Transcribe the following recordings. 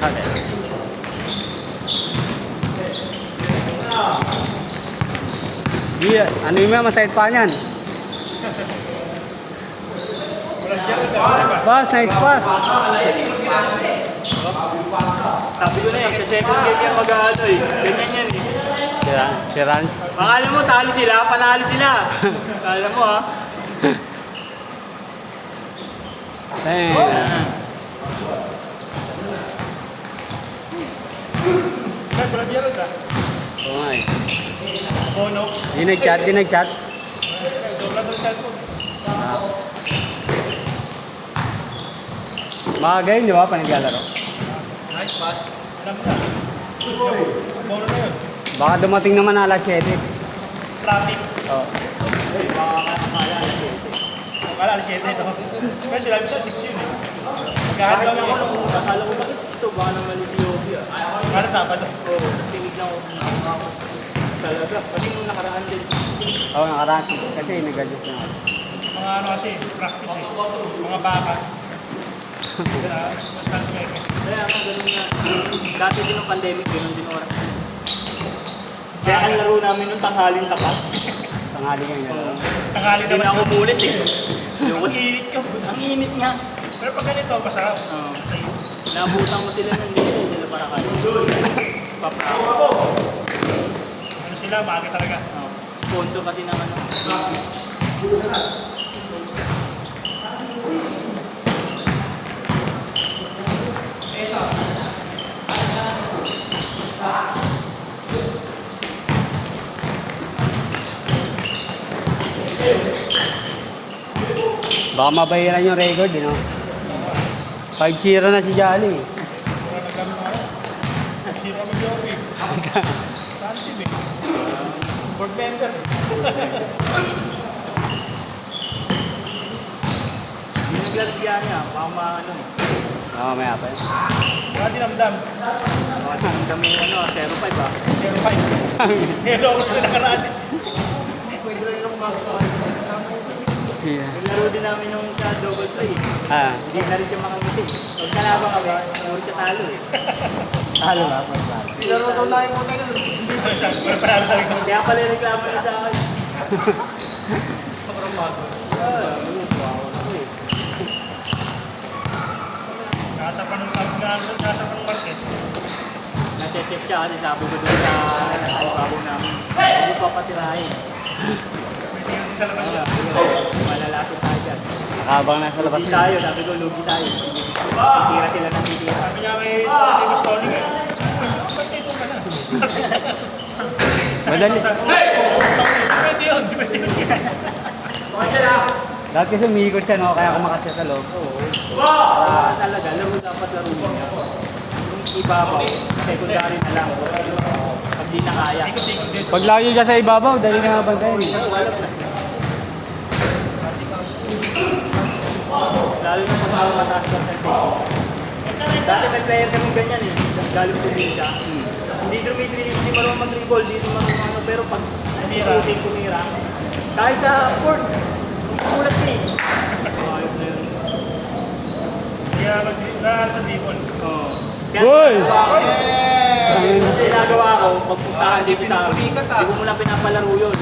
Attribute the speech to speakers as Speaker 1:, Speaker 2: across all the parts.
Speaker 1: Bakit? Di, ano yung masayit pa niyan? Pass, nice pass.
Speaker 2: Sabi ko na yan, sa second game yan mag-ano eh. Ganyan yan eh.
Speaker 1: Si Rans.
Speaker 2: Akala mo talo sila, panalo sila. Akala mo ha.
Speaker 1: Ayun. Oo nga eh.
Speaker 2: Bono.
Speaker 1: Di nag-chat, di nag-chat.
Speaker 2: Dobla ng cellphone.
Speaker 1: Mga game, di ba? Panaglalaro.
Speaker 2: Nice pass. Alam mo na. Bono na yun.
Speaker 1: Baka dumating naman na alas 7.
Speaker 2: Traffic.
Speaker 1: Oo.
Speaker 2: Baka akala alas 7. Akala alas 7 ito. Pero sila bisa 6 yun. Magkahan lang ako nung akala ko bakit 6 to. Baka naman yung POV ah. Para Sabado. Oo. Tinig lang ako. Talaga. Kasi nung nakaraan din.
Speaker 1: Oo, nakaraan. Kasi nag-adjust na ako.
Speaker 2: Mga ano kasi, practice eh. Mga baka. Kaya ang ganun na. Dati din ng pandemic, ganun din oras. Kaya ang laro namin nung tanghalin tapat.
Speaker 1: Tanghali ngayon na.
Speaker 2: Tanghali naman ako mulit eh. Ang init ka. Ang init nga. Pero pag ganito, masarap. Nabutan mo sila ng dito, sila para kayo. Ano sila, maaga talaga. Sponsor kasi naman.
Speaker 1: Baka mabayaran yung record, no? 5-0 na si Jolly.
Speaker 2: Board member. Yung naglalagyan niya, baka ano eh.
Speaker 1: Oo, may apa yun.
Speaker 2: Wala dinamdam. Wala dinamdam yung ano, 0-5 ah. 0-5. Hello, wala nakaraan eh. Pwede rin lang
Speaker 1: Siya.
Speaker 2: naglaro din namin yung sa double play.
Speaker 1: Ah,
Speaker 2: Hindi na rin siya makangiti. Pag kalabang kami, puro siya talo eh.
Speaker 1: talo ba? Talo.
Speaker 2: Pinaro daw lang yung mga kaya pala yung reklamo niya sa akin. Sobrang bago. Nasa pa nung Marquez. Nase-check siya kasi sabi ko doon sa alibabaw namin. Hindi pa patirahin. Malalasin tayo dyan.
Speaker 1: Habang nasa labas
Speaker 2: Lugi tayo, sabi ko lugi tayo. Titira sila ng titira. Sabi niya kay Davis Calling eh. Ba't ito ka na?
Speaker 1: Madali.
Speaker 2: Depende yun, depende yun.
Speaker 1: Dati kasi umikot siya, no? Kaya kumakasya sa loob.
Speaker 2: Talaga, laro dapat laro niya. Yung ibabaw, secondary na lang. Pag di na kaya.
Speaker 1: Pag layo siya sa ibabaw, dali na mabantayin.
Speaker 2: Lalo na pag mga mataas percentage. Dati may player kami ganyan eh. Galing Tunisia. Hindi marunong mag-dribble, hindi marunong ano. Pero pag tumira, kahit sa court, kulat ka eh. Ayos na yun. Kaya nag-aaral sa dribble. Oo.
Speaker 1: Uy!
Speaker 2: Kasi ginagawa ko, pagpustahan dito sa amin, hindi ko muna pinapalaro yun.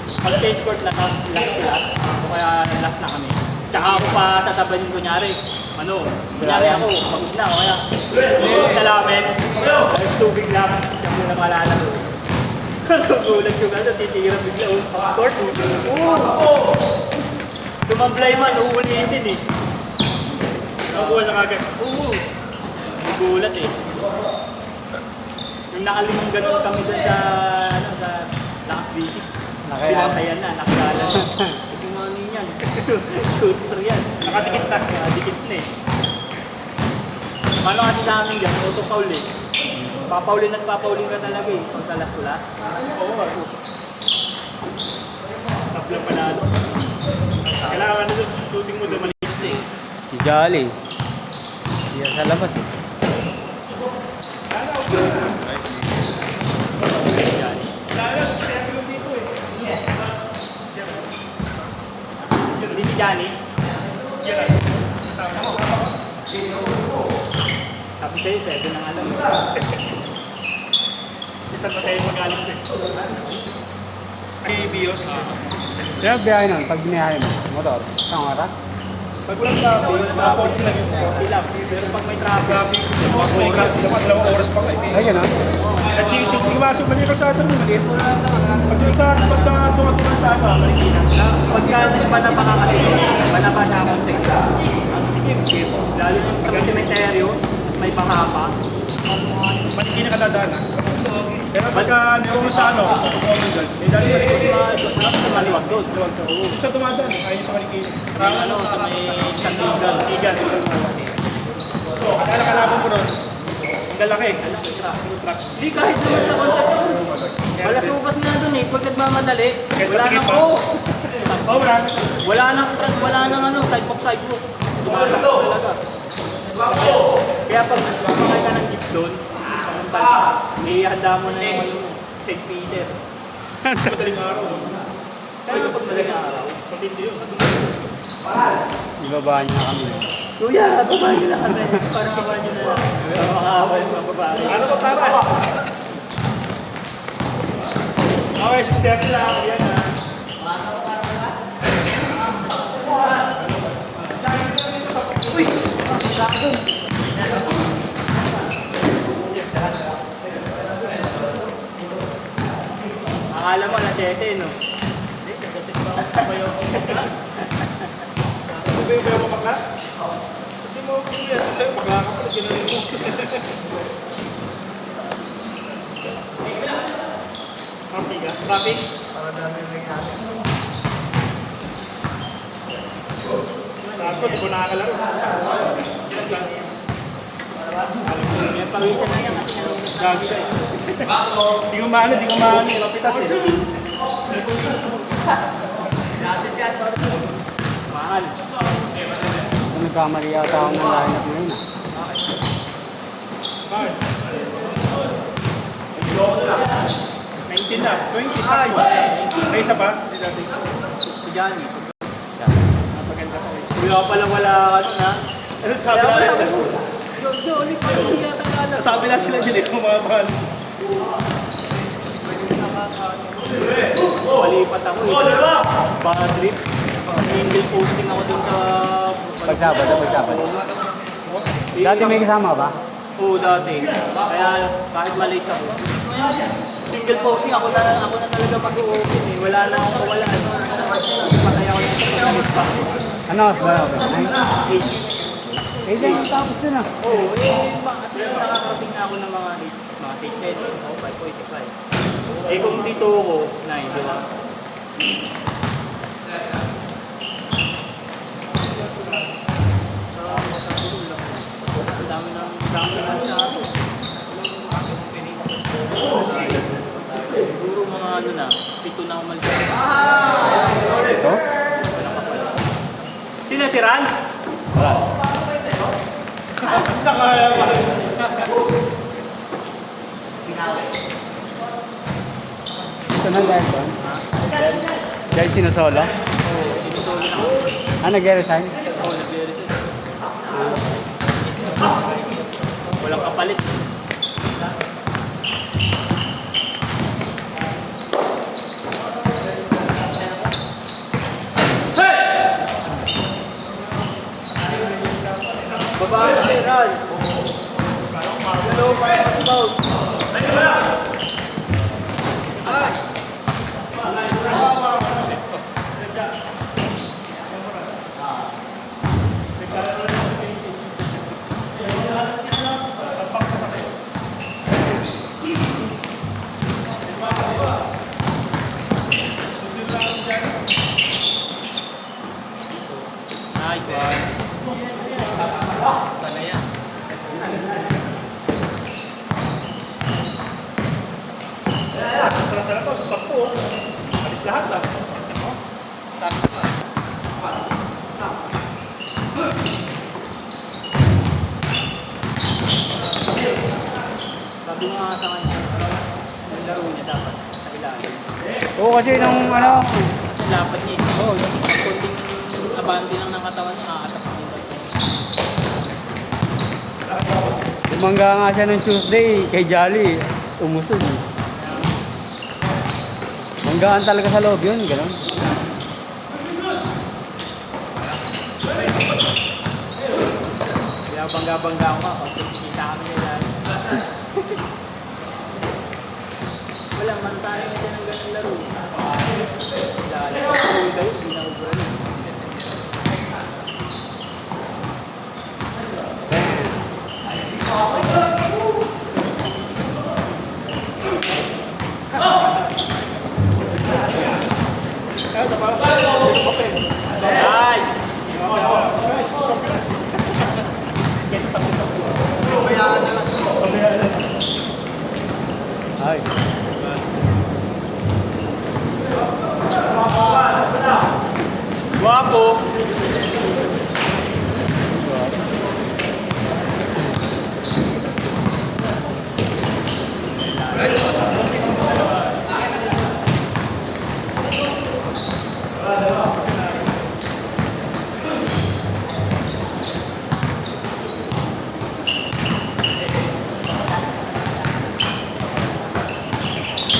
Speaker 2: Pag stage court na last, o kaya last na kami. Tsaka ako pa sasabayin kunyari, kunyari ako, pagod na, o kaya sa lamin, ay tubig lang, siya muna malalaro. Gugulat yung ano, titira bigla, court, tumablay man, uulitin eh. Nakuha na kagad, gugulat eh. Yung nakalimang ganun kami dun sa Lakas Basic. Pinatayan na, nakilala na. Yung ano yan, shooter yan. Nakadikit na, nakadikit na eh. Paano kasi namin dyan, auto-foul eh. Papaulin at papaulin ka talaga eh, pag talas-tulas. Oo, ako. Taplang panalo. Kailangan na dun, shooting mo dumalis eh.
Speaker 1: Si Jolly. Siya sa labas eh.
Speaker 2: Hindi si Johnny. Sabi Sa'yo, 7 ang alam. Isang na tayo magaling din. Ay, BIOS.
Speaker 1: Kaya biyahe nun, pag biniyahe mo, motor, isang oras.
Speaker 2: Pag walang traffic, mga 40 lang yung 40 lang. Pero pag may traffic,
Speaker 3: Dalawang oras pa kayo.
Speaker 1: Ay, gano'n?
Speaker 3: At yung pumasok man yung kalsada mo, maliit. Pag yung sa tunga-tunga sa ano, malikinan.
Speaker 2: pagka nagbanaba ka kasi, banaba na akong sa isa. Sige, lalo yung sa cemetery, may pahapa.
Speaker 3: Malikinan ka dadaan. Pero pagka nirong sa ano, may dali sa likod.
Speaker 2: Sa maliwag doon.
Speaker 3: Yung sa tumadaan, ayun sa malikinan.
Speaker 2: Ang ano, sa may sandigan.
Speaker 3: Igan. So, akala kalaban mo ron. Ang lalaki.
Speaker 2: Hindi kahit naman sa Concepcion. Wala subas nga doon eh. Pag nagmamadali, wala
Speaker 3: sige
Speaker 2: nang
Speaker 3: pa.
Speaker 2: oh.
Speaker 3: Oh, marami.
Speaker 2: Wala nang ano, sidewalk. Sumasok talaga. Kaya pag sumakay ka ng jeep doon, ihanda mo na yung ano, St. Peter.
Speaker 3: Madaling araw.
Speaker 2: Kaya kapag madaling araw,
Speaker 3: Matindi yun.
Speaker 1: Ibabaan niya kami.
Speaker 2: Kuya, babae nyo na kami. Parang babae nyo na lang. Makakawal yung mga babae.
Speaker 3: Ano ba para? Okay, 6:30 lang. Yan na.
Speaker 2: Akala mo na 7, no?
Speaker 3: Sabi mo ba bakla? Sabi mo kuya, sa'yo bakla ka pala, sinunod mo. Traffic ah? Traffic? Sakto, di ko nakakalaro.
Speaker 2: May pawisan na yan kasi
Speaker 3: Gago siya eh. Di ko maano, lapitas eh.
Speaker 2: mahal.
Speaker 1: Kung nagkamali yata ako ng line-up ngayon ah.
Speaker 3: Bakit? 19 na, 20 sakto. May isa pa?
Speaker 2: Si Johnny.
Speaker 3: Maganda ko eh.
Speaker 2: Kuya pa lang wala ano na.
Speaker 3: Ano sabi na rin?
Speaker 2: Ulit pa yung hindi natalala.
Speaker 3: Sabi na sila dyan eh, mga mahal.
Speaker 2: Palipat ako eh. Bad trip. Single posting ako dun sa...
Speaker 1: Pagsabado. Dati may kasama ba?
Speaker 2: Oo, dati. Kaya kahit malate ako. Single posting ako na talaga mag-open eh. Wala na akong kawalan. Patay ako yung pagkakamit pa.
Speaker 1: Ano oras ba? Okay. 8 lang yung tapos dun ah.
Speaker 2: Oo, at least nakakarating na ako ng mga 8:10 o 5:45. Eh kung dito ako, 9 lang. Ang dami ng sabi. Siguro mga ano na, 7 na umalis.
Speaker 1: Ito?
Speaker 2: Sino si Rans?
Speaker 1: Wala. Ito na dahil doon? Dahil sinusolo?
Speaker 2: Oo, sinusolo na ako.
Speaker 1: Ah, nag-resign?
Speaker 2: Oo, nag-resign. Walang kapalit. Babae si Ran. Hello, Papa Bout. Nice one. Basta na yan.
Speaker 3: Sarap to, sakto. Alis lahat lang.
Speaker 2: Sabi mo nga sa kanya, yung laro niya dapat sa ilalim.
Speaker 1: Oo, kasi nung ano,
Speaker 2: Kasi dapat niya,
Speaker 1: oo,
Speaker 2: konting abandi lang ng katawan niya, aatas na yung balik.
Speaker 1: Bumangga nga siya ng Tuesday kay Jolly. Umusog. Manggaan talaga sa loob yun, gano'n.
Speaker 2: Kaya bangga-bangga ako pag kita kami nila. Walang mantayan siya ng ganang laro. Dahil ako kayo, ginagawa. Nice!
Speaker 1: Ay.
Speaker 2: Guwapo!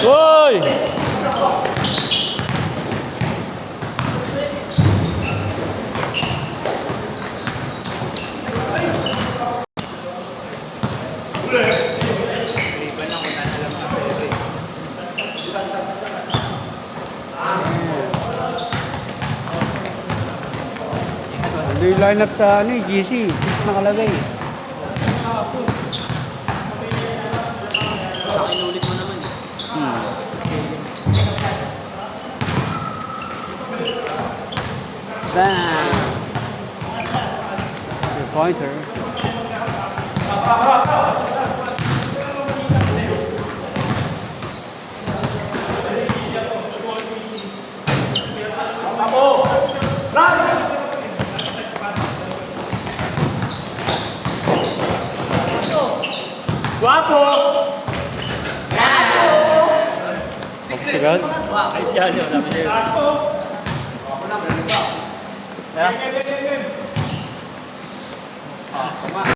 Speaker 1: Hoy!
Speaker 2: Iba na kung alam na pwede.
Speaker 1: Ano yung lineup sa GC? Nakalagay.
Speaker 2: Sa inulit mo naman eh.
Speaker 1: Bam! Your pointer.
Speaker 2: Guwapo!
Speaker 1: Sagad.
Speaker 2: Ay siya nyo, sabi niya yun. Yeah.